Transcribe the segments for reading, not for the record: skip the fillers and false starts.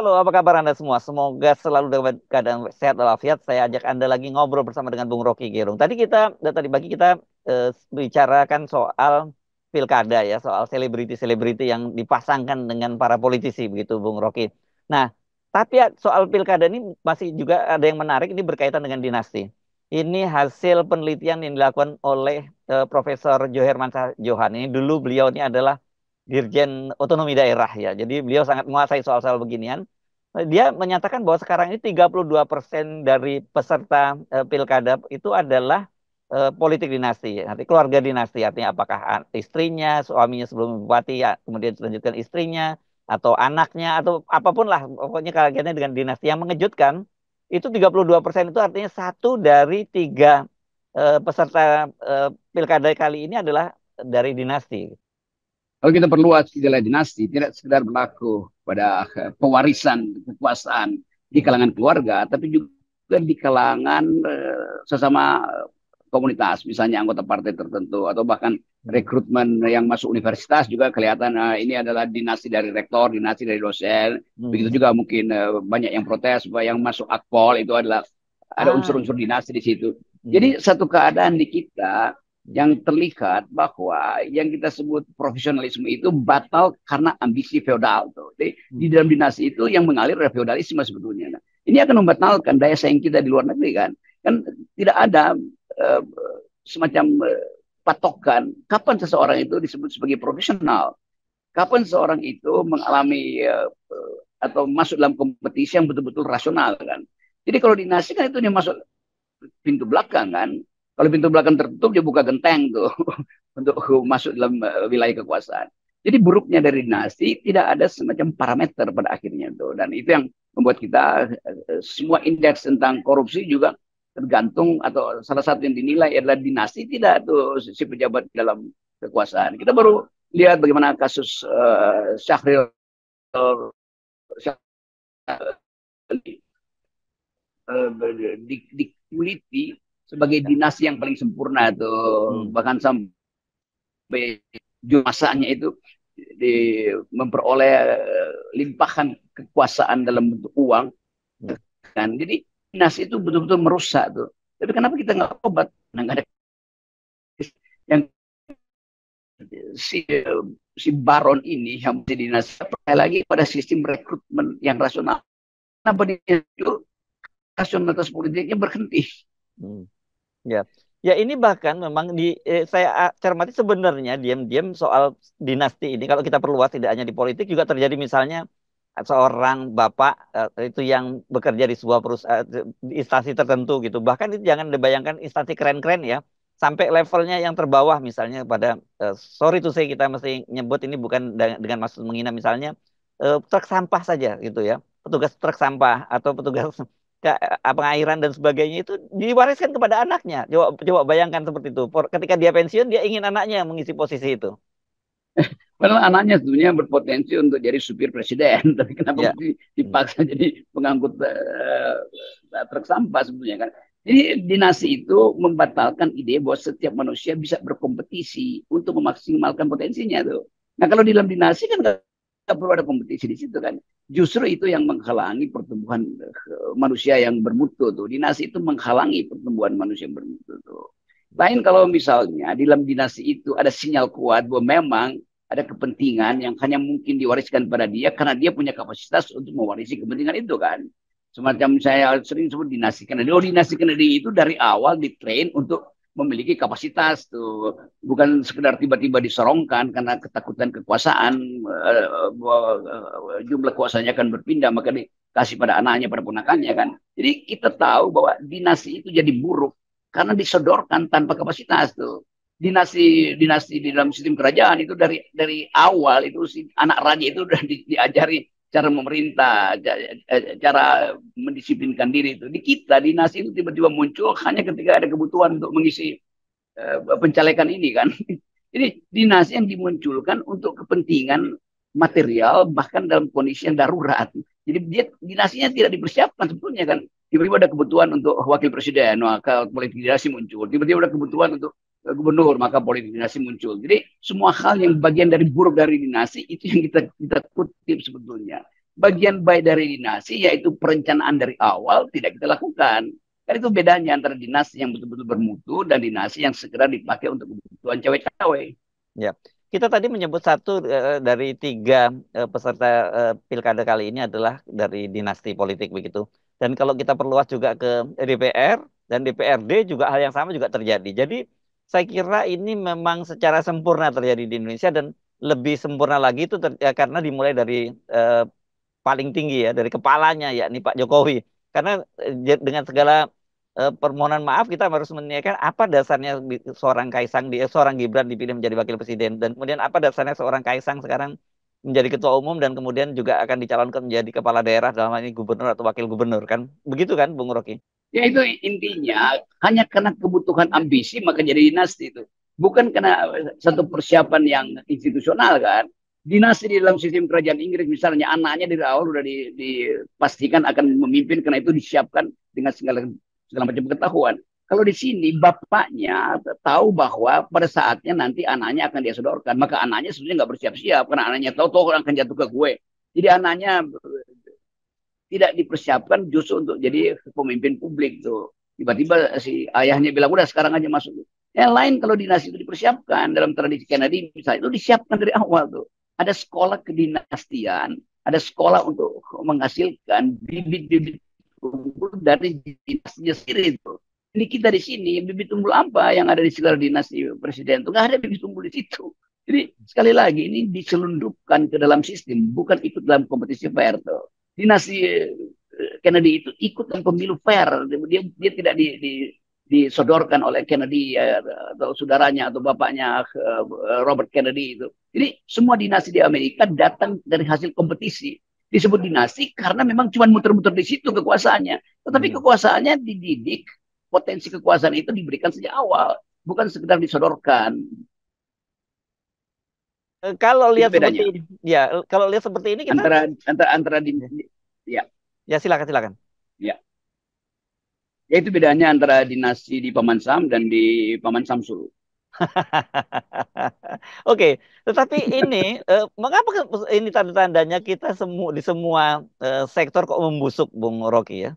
Halo, apa kabar Anda semua? Semoga selalu dalam keadaan sehat walafiat. Saya ajak Anda lagi ngobrol bersama dengan Bung Rocky Gerung. Tadi pagi kita bicarakan soal pilkada ya, soal selebriti-selebriti yang dipasangkan dengan para politisi begitu, Bung Rocky. Nah, tapi ya, soal pilkada ini masih juga ada yang menarik. Ini berkaitan dengan dinasti. Ini hasil penelitian yang dilakukan oleh Profesor Johermansyah Johan. Ini dulu beliau ini adalah Dirjen Otonomi Daerah ya. Jadi beliau sangat menguasai soal-soal beginian. Dia menyatakan bahwa sekarang ini 32% dari peserta pilkada itu adalah politik dinasti, nanti keluarga dinasti. Artinya apakah istrinya, suaminya sebelum bupati, ya, kemudian dilanjutkan istrinya, atau anaknya, atau apapun lah. Pokoknya kaitannya dengan dinasti. Yang mengejutkan, itu 32% itu artinya satu dari tiga peserta pilkada kali ini adalah dari dinasti. Kalau kita perluas istilah dinasti, tidak sekedar berlaku pada pewarisan kekuasaan di kalangan keluarga, tapi juga di kalangan sesama komunitas, misalnya anggota partai tertentu, atau bahkan Hmm. rekrutmen yang masuk universitas juga kelihatan ini adalah dinasti dari rektor, dinasti dari dosen. Begitu juga Hmm. mungkin banyak yang protes bahwa yang masuk akpol itu adalah ada Ah, unsur-unsur iya. dinasti di situ. Hmm. Jadi satu keadaan di kita Hmm. yang terlihat bahwa yang kita sebut profesionalisme itu batal karena ambisi feodal tuh. Jadi di Hmm. dalam dinasti itu yang mengalir adalah feodalisme sebetulnya. Nah, ini akan membatalkan daya saing kita di luar negeri kan. Kan tidak ada uh, semacam patokan kapan seseorang itu disebut sebagai profesional, kapan seseorang itu mengalami atau masuk dalam kompetisi yang betul-betul rasional kan. Jadi kalau dinasti kan itu dia masuk pintu belakang kan. Kalau pintu belakang tertutup dia buka genteng tuh untuk masuk dalam wilayah kekuasaan. Jadi buruknya dari dinasti tidak ada semacam parameter pada akhirnya tuh, dan itu yang membuat kita semua indeks tentang korupsi juga tergantung, atau salah satu yang dinilai adalah dinasti tidak tuh si pejabat dalam kekuasaan. Kita baru lihat bagaimana kasus Syahril dikuliti sebagai Ya. dinasti yang paling sempurna tuh, Hmm. bahkan sampai masanya itu memperoleh limpahan kekuasaan dalam bentuk uang Hmm. kan. Jadi dinasti itu betul-betul merusak tuh. Tapi kenapa kita nggak obat? Nah, nggak ada yang si si baron ini yang menjadi dinasti percaya lagi pada sistem rekrutmen yang rasional. Kenapa dia itu rasionalitas politiknya berhenti? Hmm. Ya, ya ini bahkan memang saya cermati sebenarnya diam-diam soal dinasti ini. Kalau kita perluas tidak hanya di politik juga terjadi misalnya seorang bapak itu yang bekerja di sebuah perusahaan di instansi tertentu gitu. Bahkan itu jangan dibayangkan instansi keren-keren ya, sampai levelnya yang terbawah misalnya pada sorry to say kita mesti nyebut ini bukan dengan maksud menghina misalnya truk sampah saja gitu ya. Petugas truk sampah atau petugas pengairan dan sebagainya itu diwariskan kepada anaknya. Coba coba bayangkan seperti itu. Ketika dia pensiun, dia ingin anaknya yang mengisi posisi itu. Padahal anaknya sebenarnya berpotensi untuk jadi supir presiden, tapi kenapa Ya. mesti Hmm. dipaksa jadi pengangkut truk sampah sebetulnya kan? Jadi dinasti itu membatalkan ide bahwa setiap manusia bisa berkompetisi untuk memaksimalkan potensinya tuh. Nah kalau di dalam dinasti kan nggak perlu ada kompetisi di situ kan. Justru itu yang menghalangi pertumbuhan manusia yang bermutu tuh. Dinasti itu menghalangi pertumbuhan manusia yang bermutu tuh. Lain kalau misalnya di dalam dinasti itu ada sinyal kuat bahwa memang ada kepentingan yang hanya mungkin diwariskan pada dia karena dia punya kapasitas untuk mewarisi kepentingan itu kan. Semacam saya sering sebut dinasti Kennedy. Oh, dinasti Kennedy itu dari awal ditrain untuk memiliki kapasitas tuh, bukan sekedar tiba-tiba disorongkan karena ketakutan kekuasaan, jumlah kuasanya akan berpindah maka dikasih pada anaknya, pada ponakannya kan. Jadi kita tahu bahwa dinasti itu jadi buruk karena disodorkan tanpa kapasitas tuh. Dinasti di dalam sistem kerajaan itu dari awal itu si anak raja itu udah diajari cara memerintah, cara mendisiplinkan diri itu. Di kita dinasti itu tiba-tiba muncul hanya ketika ada kebutuhan untuk mengisi pencalekan ini kan. Jadi dinasti yang dimunculkan untuk kepentingan material bahkan dalam kondisi yang darurat. Jadi dia dinasinya tidak dipersiapkan sebetulnya kan. Tiba-tiba ada kebutuhan untuk wakil presiden, maka politik dinasti muncul. Tiba-tiba ada kebutuhan untuk gubernur, maka politik dinasti muncul. Jadi semua hal yang bagian dari buruk dari dinasti itu yang kita kutip sebetulnya. bagian baik dari dinasti yaitu perencanaan dari awal tidak kita lakukan. Kan itu bedanya antara dinasti yang betul-betul bermutu dan dinasti yang segera dipakai untuk kebutuhan cawe-cawe. Ya, kita tadi menyebut satu dari tiga peserta pilkada kali ini adalah dari dinasti politik begitu. Dan kalau kita perluas juga ke DPR dan DPRD juga hal yang sama juga terjadi. Jadi saya kira ini memang secara sempurna terjadi di Indonesia dan lebih sempurna lagi itu karena dimulai dari eh, paling tinggi ya, dari kepalanya yakni Pak Jokowi. Karena dengan segala permohonan maaf kita harus menanyakan apa dasarnya seorang Kaisang seorang Gibran dipilih menjadi wakil presiden dan kemudian apa dasarnya seorang Kaisang sekarang menjadi ketua umum dan kemudian juga akan dicalonkan menjadi kepala daerah dalam hal ini gubernur atau wakil gubernur kan begitu kan Bung Rocky? Ya itu intinya hanya karena kebutuhan ambisi maka jadi dinasti itu. Bukan karena satu persiapan yang institusional kan. Dinasti di dalam sistem kerajaan Inggris misalnya anaknya dari awal sudah dipastikan akan memimpin karena itu disiapkan dengan segala segala macam pengetahuan. Kalau di sini bapaknya tahu bahwa pada saatnya nanti anaknya akan dia sodorkan, maka anaknya sebenarnya nggak bersiap-siap karena anaknya tahu akan jatuh ke gue. Jadi anaknya tidak dipersiapkan justru untuk jadi pemimpin publik tuh. Tiba-tiba si ayahnya bilang udah sekarang aja masuk. Yang lain kalau dinasti itu dipersiapkan dalam tradisi Kennedy misalnya itu disiapkan dari awal tuh. Ada sekolah kedinastian, ada sekolah untuk menghasilkan bibit-bibit unggul dari dinastinya sendiri itu. Ini kita di sini bibit unggul apa yang ada di segala dinasti presiden itu nggak ada bibit unggul di situ. Jadi sekali lagi ini diselundupkan ke dalam sistem, bukan ikut dalam kompetisi fair tuh. Dinasti Kennedy itu ikut dalam pemilu fair. Dia tidak disodorkan oleh Kennedy atau saudaranya atau bapaknya Robert Kennedy itu. Jadi semua dinasti di Amerika datang dari hasil kompetisi. Disebut dinasti karena memang cuma muter-muter di situ kekuasaannya. Tetapi kekuasaannya dididik, potensi kekuasaan itu diberikan sejak awal, bukan sekedar disodorkan. Kalau Itu lihat seperti bedanya ini, ya kalau lihat seperti ini kita antara ya ya silakan silakan. ya ya itu bedanya antara dinasti di Paman Sam dan di Paman Samsul. Oke, tetapi ini mengapa ini tanda-tandanya kita semua di semua sektor kok membusuk, Bung Rocky ya?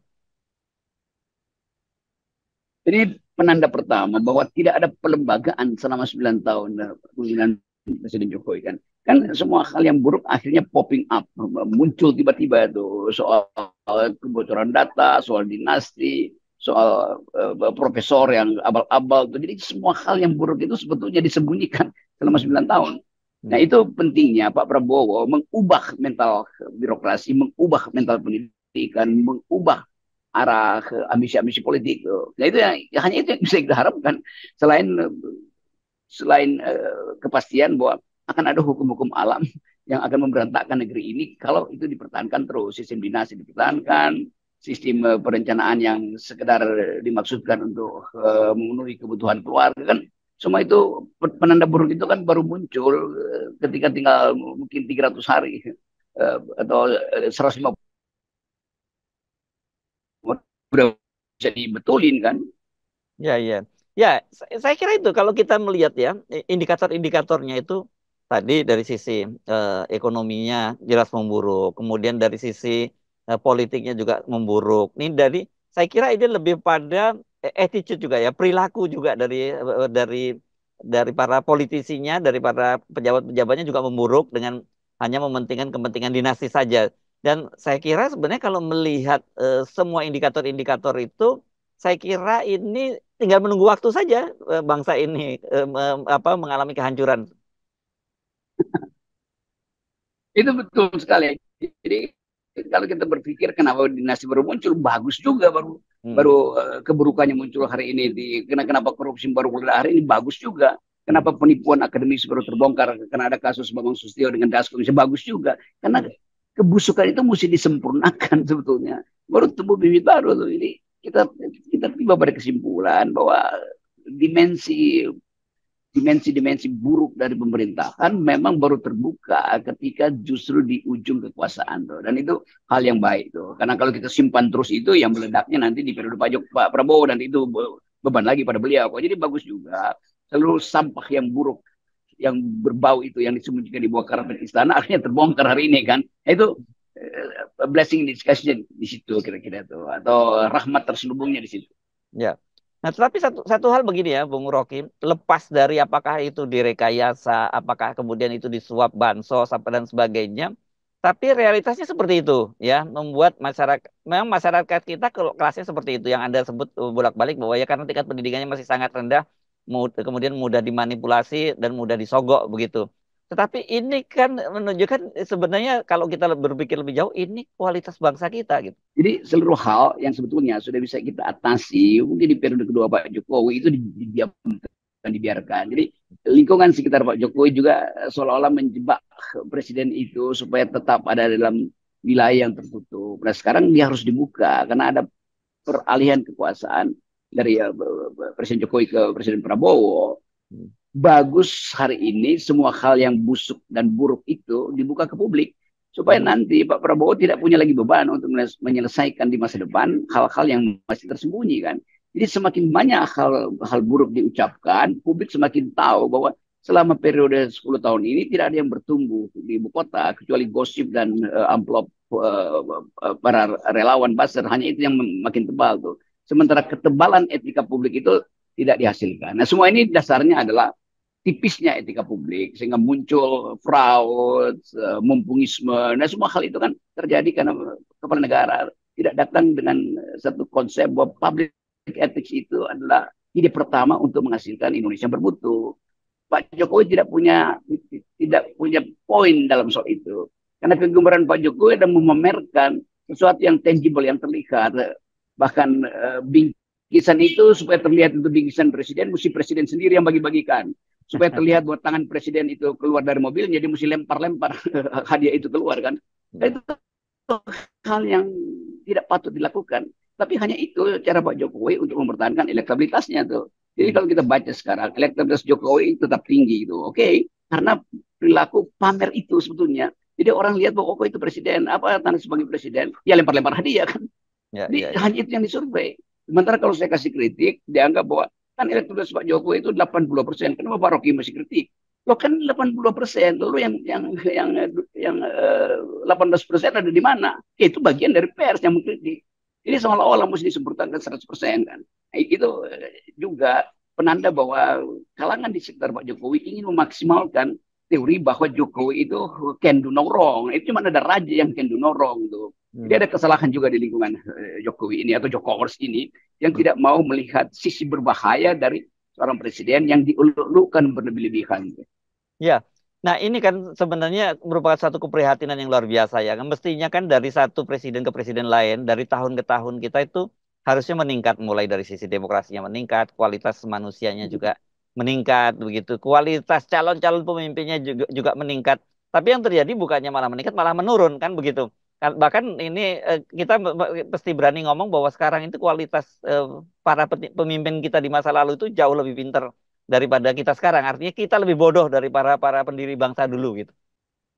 Ini penanda pertama bahwa tidak ada pelembagaan selama 9 tahun kepemimpinan Presiden Jokowi kan. Kan semua hal yang buruk akhirnya popping up, muncul tiba-tiba itu soal kebocoran data, soal dinasti, soal profesor yang abal-abal. Jadi semua hal yang buruk itu sebetulnya disembunyikan selama 9 tahun. Nah itu pentingnya Pak Prabowo mengubah mental birokrasi, mengubah mental pendidikan, mengubah arah ke ambisi-ambisi politik. Nah itu yang hanya itu yang bisa kita harapkan selain selain kepastian bahwa akan ada hukum-hukum alam yang akan memberantakkan negeri ini kalau itu dipertahankan terus sistem dinasti dipertahankan sistem perencanaan yang sekedar dimaksudkan untuk memenuhi kebutuhan keluarga kan semua itu penanda buruk itu kan baru muncul ketika tinggal mungkin 300 hari atau 150 udah bisa dibetulin kan. Ya, ya. Ya, saya kira itu kalau kita melihat ya indikator-indikatornya itu tadi dari sisi ekonominya jelas memburuk, kemudian dari sisi politiknya juga memburuk. Ini dari saya kira ini lebih pada attitude juga ya, perilaku juga dari para politisinya, dari para pejabat-pejabatnya juga memburuk dengan hanya mementingkan kepentingan dinasti saja. Dan saya kira sebenarnya kalau melihat semua indikator-indikator itu saya kira ini tinggal menunggu waktu saja bangsa ini mengalami kehancuran. Itu betul sekali. Jadi kalau kita berpikir kenapa dinasti baru muncul, bagus juga baru Hmm. baru keburukannya muncul hari ini kenapa korupsi baru mulai hari ini bagus juga. Kenapa penipuan akademis baru terbongkar karena ada kasus Bambang Susatyo dengan Dasko bisa bagus juga. Karena kebusukan itu mesti disempurnakan sebetulnya. Baru tumbuh bibit baru tuh. Ini kita kita tiba pada kesimpulan bahwa dimensi dimensi-dimensi buruk dari pemerintahan memang baru terbuka ketika justru di ujung kekuasaan tuh. Dan itu hal yang baik tuh. Karena kalau kita simpan terus itu yang meledaknya nanti di periode Pak Prabowo dan itu beban lagi pada beliau. Jadi bagus juga seluruh sampah yang buruk yang berbau itu yang disembunyikan di bawah karpet istana akhirnya terbongkar hari ini kan. Itu blessing in disguise di situ kira-kira tuh, atau rahmat terselubungnya di situ. Ya. Nah, tetapi satu hal begini ya, Bung Rocky, lepas dari apakah itu direkayasa, apakah kemudian itu disuap bansos, apa dan sebagainya, tapi realitasnya seperti itu, ya, membuat masyarakat, memang masyarakat kita kalau kelasnya seperti itu, yang Anda sebut bolak-balik bahwa ya karena tingkat pendidikannya masih sangat rendah, kemudian mudah dimanipulasi dan mudah disogok begitu. Tetapi ini kan menunjukkan sebenarnya kalau kita berpikir lebih jauh, ini kualitas bangsa kita gitu. Jadi seluruh hal yang sebetulnya sudah bisa kita atasi mungkin di periode kedua Pak Jokowi itu didiamkan, dibiarkan. Jadi lingkungan sekitar Pak Jokowi juga seolah-olah menjebak presiden itu supaya tetap ada dalam wilayah yang tertutup. Nah sekarang dia harus dibuka karena ada peralihan kekuasaan dari Presiden Jokowi ke Presiden Prabowo. Bagus hari ini semua hal yang busuk dan buruk itu dibuka ke publik supaya nanti Pak Prabowo tidak punya lagi beban untuk menyelesaikan di masa depan hal-hal yang masih tersembunyi kan. Jadi semakin banyak hal buruk diucapkan, publik semakin tahu bahwa selama periode 10 tahun ini tidak ada yang bertumbuh di ibu kota kecuali gosip dan amplop para relawan buzzer, hanya itu yang makin tebal tuh. Sementara ketebalan etika publik itu tidak dihasilkan. Nah, semua ini dasarnya adalah tipisnya etika publik sehingga muncul fraud, mumpungisme. Nah, semua hal itu kan terjadi karena kepala negara tidak datang dengan satu konsep bahwa public ethics itu adalah ide pertama untuk menghasilkan Indonesia bermutu. Pak Jokowi tidak punya poin dalam soal itu. Karena kegemaran Pak Jokowi adalah memamerkan sesuatu yang tangible, yang terlihat. Bahkan bingkisan itu supaya terlihat itu bingkisan presiden, mesti presiden sendiri yang bagi-bagikan. Supaya terlihat bahwa tangan presiden itu keluar dari mobilnya, dia mesti lempar-lempar hadiah itu keluar kan. Dan itu hal yang tidak patut dilakukan. Tapi hanya itu cara Pak Jokowi untuk mempertahankan elektabilitasnya tuh. Jadi kalau kita baca sekarang, elektabilitas Jokowi tetap tinggi itu. Oke, karena perilaku pamer itu sebetulnya. Jadi orang lihat bahwa Jokowi itu presiden, apa tanda sebagai presiden? Ya lempar-lempar hadiah kan. Jadi hanya itu yang disurvei. Sementara kalau saya kasih kritik, dianggap bahwa kan elektabilitas Pak Jokowi itu 80%. Kenapa Pak Rocky masih kritik? Lo kan 80%, lalu yang 18% ada di mana? Itu bagian dari pers yang mengkritik. Ini seolah-olah mesti disebutkan 100% kan. Nah, itu juga penanda bahwa kalangan di sekitar Pak Jokowi ingin memaksimalkan teori bahwa Jokowi itu can do no wrong. Itu cuma ada raja yang can do no wrong tuh. Jadi ada kesalahan juga di lingkungan Jokowi ini atau Jokowers ini yang tidak mau melihat sisi berbahaya dari seorang presiden yang dieluk-elukan berlebih-lebihan. Ya, nah ini kan sebenarnya merupakan satu keprihatinan yang luar biasa ya. Mestinya kan dari satu presiden ke presiden lain, dari tahun ke tahun kita itu harusnya meningkat, mulai dari sisi demokrasinya meningkat, kualitas manusianya juga meningkat, begitu. Kualitas calon-calon pemimpinnya juga meningkat. Tapi yang terjadi bukannya malah meningkat, malah menurun kan begitu. Bahkan ini kita pasti berani ngomong bahwa sekarang itu kualitas para pemimpin kita di masa lalu itu jauh lebih pintar daripada kita sekarang. Artinya kita lebih bodoh dari para pendiri bangsa dulu gitu.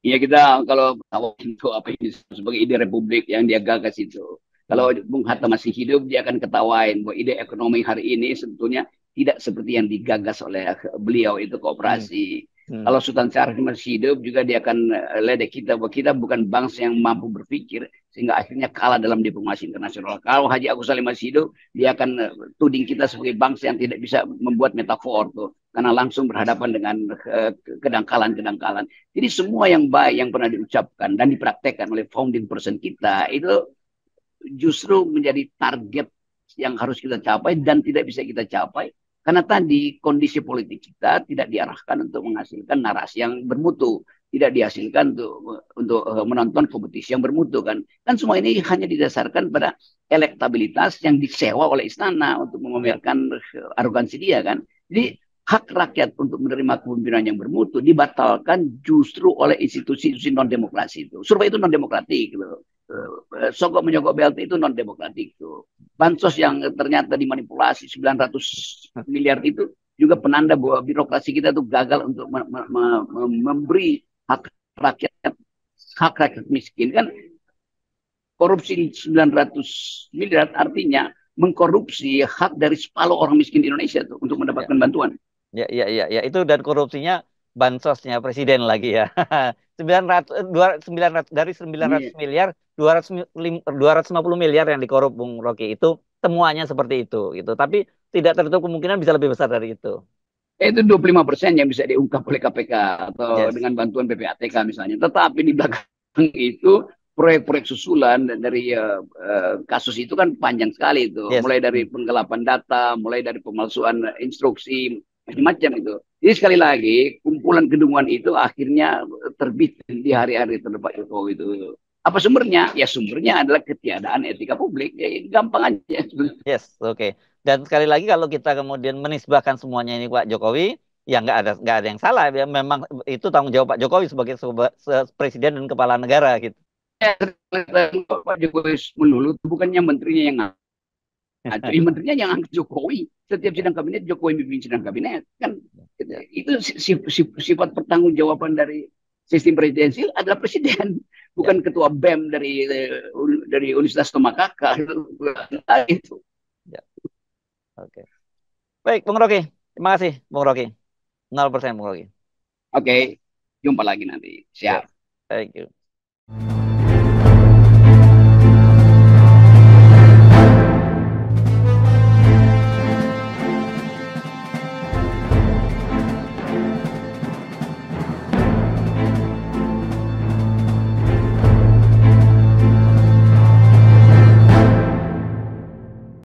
Iya kita kalau tahu itu apa ini sebagai ide republik yang dia gagas itu. Kalau Bung Hatta masih hidup dia akan ketawain bahwa ide ekonomi hari ini sebetulnya tidak seperti yang digagas oleh beliau itu kooperasi. Kalau Sultan Syarif masih hidup juga dia akan ledek kita bahwa kita bukan bangsa yang mampu berpikir sehingga akhirnya kalah dalam diplomasi internasional. Kalau Haji Agus Salim masih hidup dia akan tuding kita sebagai bangsa yang tidak bisa membuat metafor tuh karena langsung berhadapan dengan kedangkalan-kedangkalan. Jadi semua yang baik yang pernah diucapkan dan dipraktekkan oleh founding person kita itu justru menjadi target yang harus kita capai dan tidak bisa kita capai karena tadi kondisi politik kita tidak diarahkan untuk menghasilkan narasi yang bermutu, tidak dihasilkan untuk menonton kompetisi yang bermutu kan. Kan semua ini hanya didasarkan pada elektabilitas yang disewa oleh istana untuk memamerkan arogansi dia kan. Jadi hak rakyat untuk menerima kepemimpinan yang bermutu dibatalkan justru oleh institusi-institusi non demokrasi itu. Survei itu non demokratik gitu. Sogok menyogok BLT itu non demokratik itu. Bansos yang ternyata dimanipulasi 900 miliar itu juga penanda bahwa birokrasi kita itu gagal untuk memberi hak rakyat miskin kan. Korupsi 900 miliar artinya mengkorupsi hak dari separuh orang miskin di Indonesia tuh untuk mendapatkan bantuan. Ya, itu dan korupsinya bansosnya presiden lagi ya. dari 900 Iya. miliar 250 miliar yang dikorup Bung Rocky itu temuannya seperti itu gitu. Tapi tidak tertutup kemungkinan bisa lebih besar dari itu. Itu 25% yang bisa diungkap oleh KPK atau Yes. dengan bantuan PPATK misalnya. Tetapi di belakang itu proyek-proyek susulan dari kasus itu kan panjang sekali itu. Yes. Mulai dari penggelapan data, mulai dari pemalsuan instruksi, macam-macam itu. Jadi sekali lagi, kumpulan kedunguan itu akhirnya terbit di hari-hari terdepan Jokowi itu. Apa sumbernya? Ya sumbernya adalah ketiadaan etika publik. Ya, gampang aja. Yes, oke. Dan sekali lagi kalau kita kemudian menisbahkan semuanya ini Pak Jokowi, ya nggak ada yang salah. Ya, memang itu tanggung jawab Pak Jokowi sebagai presiden dan kepala negara gitu. Pak Jokowi melulu bukannya menterinya yang jadi menterinya yang angkat Jokowi. Setiap Ya, sidang kabinet Jokowi memimpin sidang kabinet kan ya, itu sifat pertanggungjawaban dari sistem presidensial adalah presiden, ya, bukan ketua BEM dari Universitas Tomakaka itu. ya. Oke. Baik, Bung Rocky. Terima kasih, Bung Rocky. 0% Bung Rocky. Oke, jumpa lagi nanti. Ya, Siap. thank you.